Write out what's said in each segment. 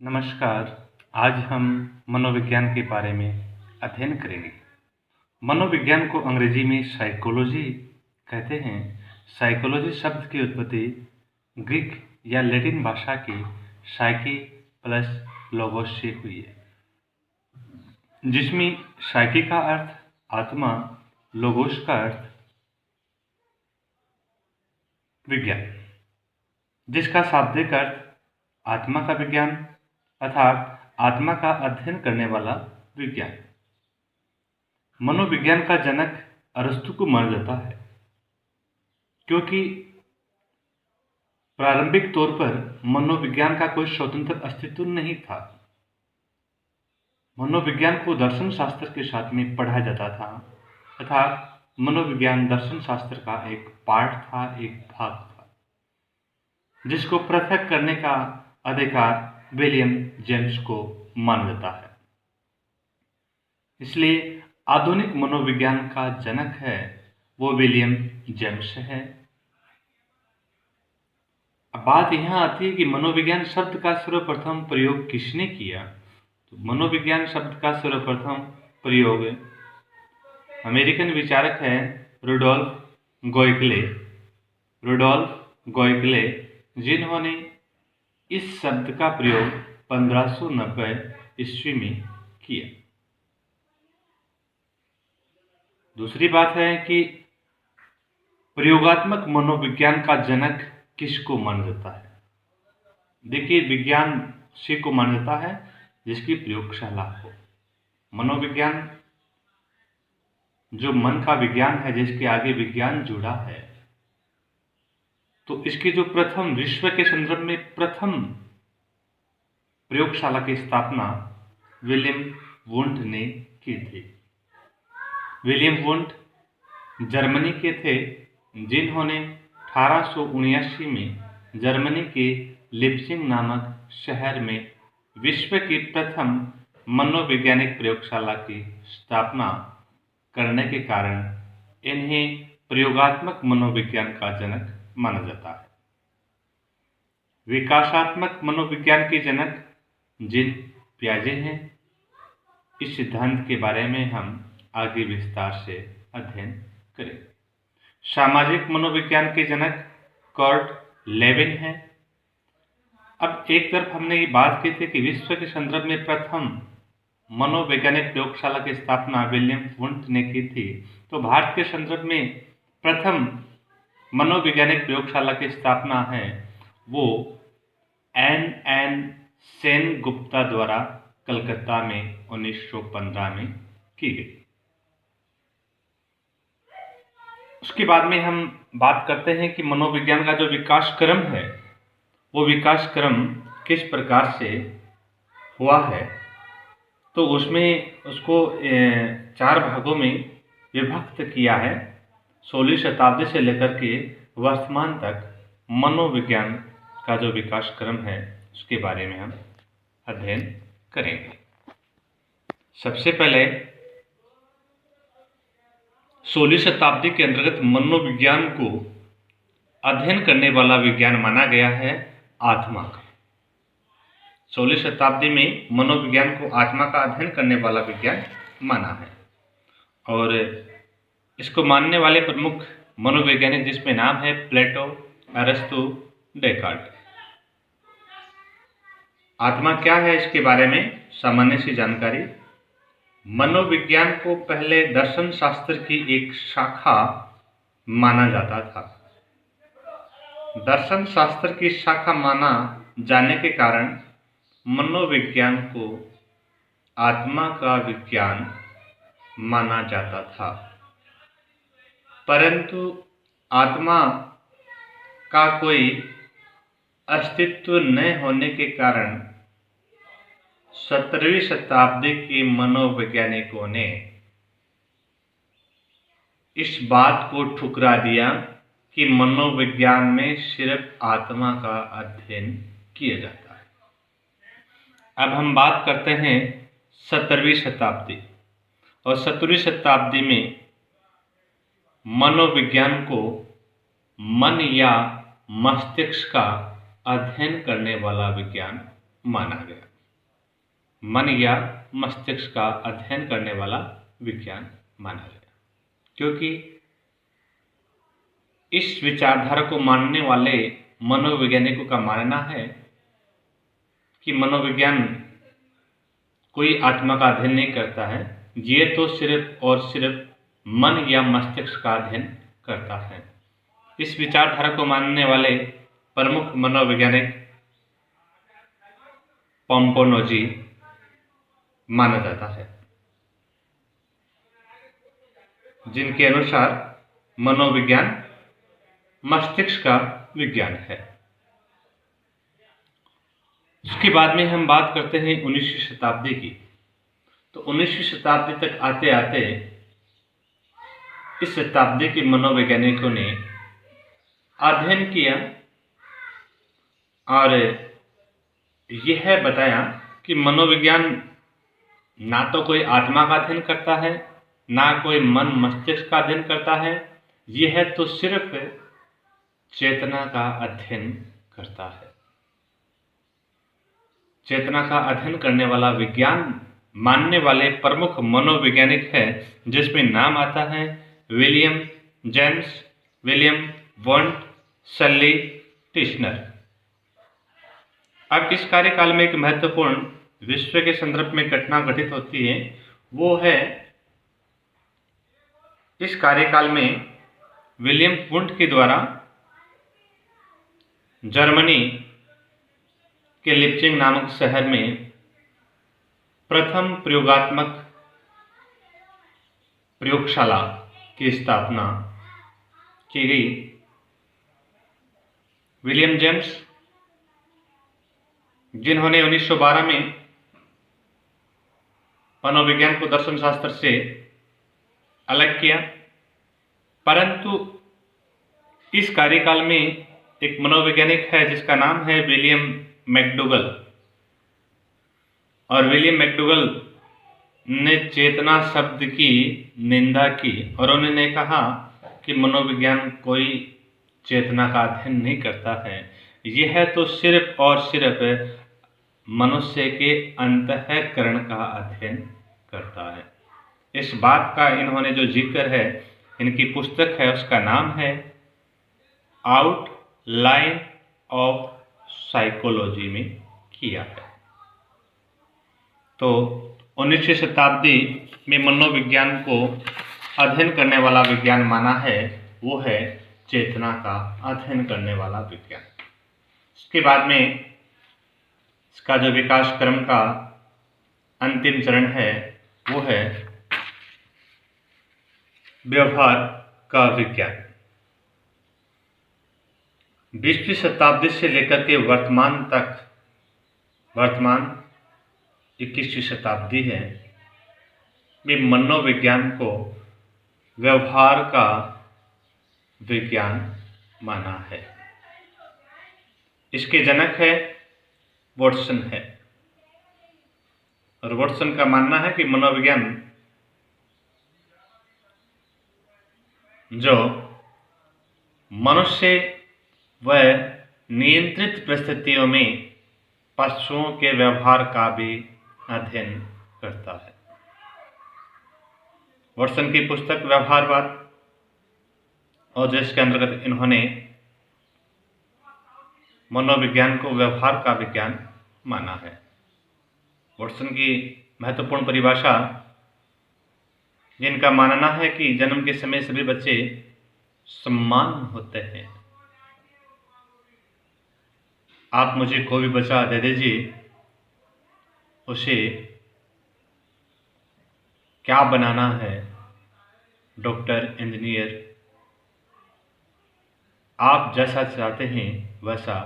नमस्कार। आज हम मनोविज्ञान के बारे में अध्ययन करेंगे। मनोविज्ञान को अंग्रेजी में साइकोलॉजी कहते हैं। साइकोलॉजी शब्द की उत्पत्ति ग्रीक या लैटिन भाषा के साइकी प्लस लोगोस से हुई है, जिसमें साइकी का अर्थ आत्मा, लोगोस का अर्थ विज्ञान, जिसका शाब्दिक अर्थ आत्मा का विज्ञान अर्थात आत्मा का अध्ययन करने वाला विज्ञान। मनोविज्ञान का जनक अरस्तु को माना जाता है, क्योंकि प्रारंभिक तौर पर मनोविज्ञान का कोई स्वतंत्र अस्तित्व नहीं था। मनोविज्ञान को दर्शन शास्त्र के साथ में पढ़ा जाता था, अर्थात मनोविज्ञान दर्शन शास्त्र का एक पार्ट था, एक भाग था, जिसको पृथक करने का अधिकार विलियम जेम्स को माना जाता है। इसलिए आधुनिक मनोविज्ञान का जनक है वो विलियम जेम्स है। अब बात यहाँ आती है कि मनोविज्ञान शब्द का सर्वप्रथम प्रयोग किसने किया। तो मनोविज्ञान शब्द का सर्वप्रथम प्रयोग अमेरिकन विचारक है रुडोल्फ गोयगले, जिन्होंने इस शब्द का प्रयोग 1590 ईस्वी में किया। दूसरी बात है कि प्रयोगात्मक मनोविज्ञान का जनक किसको माना जाता है। देखिए, विज्ञान उसी को माना जाता है जिसकी प्रयोगशाला हो। मनोविज्ञान जो मन का विज्ञान है, जिसके आगे विज्ञान जुड़ा है, तो इसकी जो प्रथम विश्व के संदर्भ में प्रथम प्रयोगशाला की स्थापना विलियम वुंड ने की थी। विलियम वुंड जर्मनी के थे, जिन्होंने 1879 में जर्मनी के लिप्सिंग नामक शहर में विश्व की प्रथम मनोवैज्ञानिक प्रयोगशाला की स्थापना करने के कारण इन्हें प्रयोगात्मक मनोविज्ञान का जनक माना जाता है। विकासात्मक मनोविज्ञान के जनक जीन पियाजे हैं। इस सिद्धांत के बारे में हम आगे विस्तार से अध्ययन करेंगे। सामाजिक मनोविज्ञान के जनक कर्ट लेविन हैं। अब एक तरफ हमने ये बात की थी कि विश्व के संदर्भ में प्रथम मनोवैज्ञानिक प्रयोगशाला की स्थापना विलियम वुंड ने की थी, तो भारत के संदर्भ में प्रथम मनोवैज्ञानिक प्रयोगशाला की स्थापना है वो एन सेनगुप्ता द्वारा कलकत्ता में 1915 में की गई। उसके बाद में हम बात करते हैं कि मनोविज्ञान का जो विकास क्रम है, वो विकास क्रम किस प्रकार से हुआ है। तो उसमें उसको 4 भागों में विभक्त किया है। 16वीं शताब्दी से लेकर के वर्तमान तक मनोविज्ञान का जो विकास क्रम है, उसके बारे में हम अध्ययन करेंगे। सबसे पहले 16वीं शताब्दी के अंतर्गत मनोविज्ञान को अध्ययन करने वाला विज्ञान माना गया है आत्मा का। 16वीं शताब्दी में मनोविज्ञान को आत्मा का अध्ययन करने वाला विज्ञान माना है, और इसको मानने वाले प्रमुख मनोवैज्ञानिक जिसमें नाम है प्लेटो, अरस्तु, डेकार्ट। आत्मा क्या है, इसके बारे में सामान्य सी जानकारी। मनोविज्ञान को पहले दर्शन शास्त्र की एक शाखा माना जाता था। दर्शन शास्त्र की शाखा माना जाने के कारण मनोविज्ञान को आत्मा का विज्ञान माना जाता था, परंतु आत्मा का कोई अस्तित्व न होने के कारण 17वीं शताब्दी के मनोवैज्ञानिकों ने इस बात को ठुकरा दिया कि मनोविज्ञान में सिर्फ आत्मा का अध्ययन किया जाता है। अब हम बात करते हैं 17वीं शताब्दी, और 17वीं शताब्दी में मनोविज्ञान को मन या मस्तिष्क का अध्ययन करने वाला विज्ञान माना गया। मन या मस्तिष्क का अध्ययन करने वाला विज्ञान माना गया, क्योंकि इस विचारधारा को मानने वाले मनोवैज्ञानिकों का मानना है कि मनोविज्ञान कोई आत्मा का अध्ययन नहीं करता है, ये तो सिर्फ और सिर्फ मन या मस्तिष्क का अध्ययन करता है। इस विचारधारा को मानने वाले प्रमुख मनोवैज्ञानिक पोम्पोनोजी माना जाता है, जिनके अनुसार मनोविज्ञान मस्तिष्क का विज्ञान है। उसके बाद में हम बात करते हैं 19वीं शताब्दी की। तो 19वीं शताब्दी तक आते आते इस शताब्दी के मनोवैज्ञानिकों ने अध्ययन किया और यह बताया कि मनोविज्ञान ना तो कोई आत्मा का अध्ययन करता है, ना कोई मन मस्तिष्क का अध्ययन करता है, यह तो सिर्फ चेतना का अध्ययन करता है। चेतना का अध्ययन करने वाला विज्ञान मानने वाले प्रमुख मनोवैज्ञानिक है, जिसमें नाम आता है William James, William Wundt, Shirley Titchener. अब इस कार्यकाल में एक महत्वपूर्ण विश्व के संदर्भ में घटना घटित होती है, वो है इस कार्यकाल में विलियम वुंट के द्वारा जर्मनी के लिप्जिंग नामक शहर में प्रथम प्रयोगात्मक प्रयोगशाला की स्थापना की गई। विलियम जेम्स, जिन्होंने 1912 में मनोविज्ञान को दर्शन शास्त्र से अलग किया, परंतु इस कार्यकाल में एक मनोवैज्ञानिक है जिसका नाम है विलियम मैकडूगल, और विलियम मैकडूगल ने चेतना शब्द की निंदा की और उन्होंने कहा कि मनोविज्ञान कोई चेतना का अध्ययन नहीं करता है, यह तो सिर्फ और सिर्फ मनुष्य के अंतःकरण का अध्ययन करता है। इस बात का इन्होंने जो जिक्र है, इनकी पुस्तक है, उसका नाम है आउटलाइन ऑफ साइकोलॉजी में किया है। तो 19वीं शताब्दी में मनोविज्ञान को अध्ययन करने वाला विज्ञान माना है, वो है चेतना का अध्ययन करने वाला विज्ञान। उसके बाद में इसका जो विकास क्रम का अंतिम चरण है, वो है व्यवहार का विज्ञान। 20वीं शताब्दी से लेकर के वर्तमान तक, वर्तमान 21वीं शताब्दी है, में मनोविज्ञान को व्यवहार का विज्ञान माना है। इसके जनक है वॉटसन है, और वॉटसन का मानना है कि मनोविज्ञान जो मनुष्य व नियंत्रित परिस्थितियों में पशुओं के व्यवहार का भी अध्ययन करता है। वॉटसन की पुस्तक व्यवहारवाद, और जिसके अंतर्गत इन्होंने मनोविज्ञान को व्यवहार का विज्ञान माना है। वॉटसन की महत्वपूर्ण परिभाषा, जिनका मानना है कि जन्म के समय सभी बच्चे समान होते हैं। आप मुझे कोई भी बच्चा दे दीजिए, उसे क्या बनाना है, डॉक्टर, इंजीनियर, आप जैसा चाहते हैं वैसा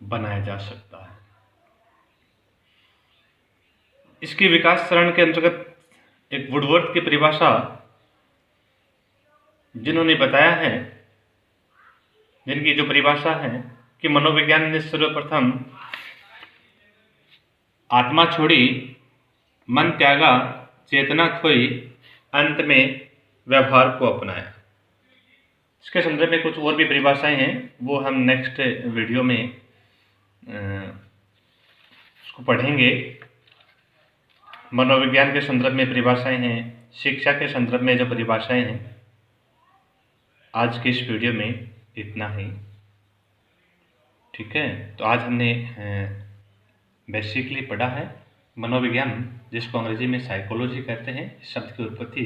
बनाया जा सकता है। इसके विकास चरण के अंतर्गत एक वुडवर्थ की परिभाषा, जिन्होंने बताया है, जिनकी जो परिभाषा है कि मनोविज्ञान ने सर्वप्रथम आत्मा छोड़ी, मन त्यागा, चेतना खोई, अंत में व्यवहार को अपनाया। इसके संदर्भ में कुछ और भी परिभाषाएं हैं, वो हम नेक्स्ट वीडियो में उसको पढ़ेंगे। मनोविज्ञान के संदर्भ में परिभाषाएं हैं, शिक्षा के संदर्भ में जो परिभाषाएं हैं। आज के इस वीडियो में इतना ही, ठीक है। तो आज हमने बेसिकली पढ़ा है मनोविज्ञान, जिसको अंग्रेजी में साइकोलॉजी कहते हैं। इस शब्द की उत्पत्ति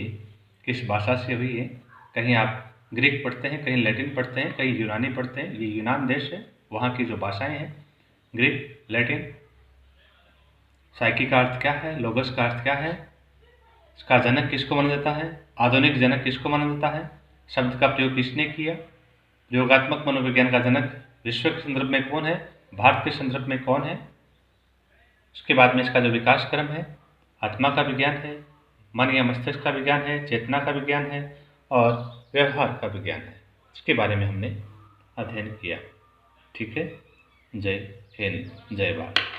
किस भाषा से हुई है? कहीं आप ग्रीक पढ़ते हैं, कहीं लैटिन पढ़ते हैं, कहीं यूनानी पढ़ते हैं। ये यूनान देश है, वहाँ की जो भाषाएं हैं ग्रीक, लैटिन। साइकी का अर्थ क्या है? लोगस का अर्थ क्या है? इसका जनक किसको माना जाता है? आधुनिक जनक किसको माना जाता है? शब्द का प्रयोग किसने किया? योगात्मक मनोविज्ञान का जनक विश्व के संदर्भ में कौन है? भारत के संदर्भ में कौन है? उसके बाद में इसका जो विकास क्रम है, आत्मा का विज्ञान है, मन या मस्तिष्क का विज्ञान है, चेतना का विज्ञान है और व्यवहार का विज्ञान है। इसके बारे में हमने अध्ययन किया, ठीक है। जय हिंद, जय भारत।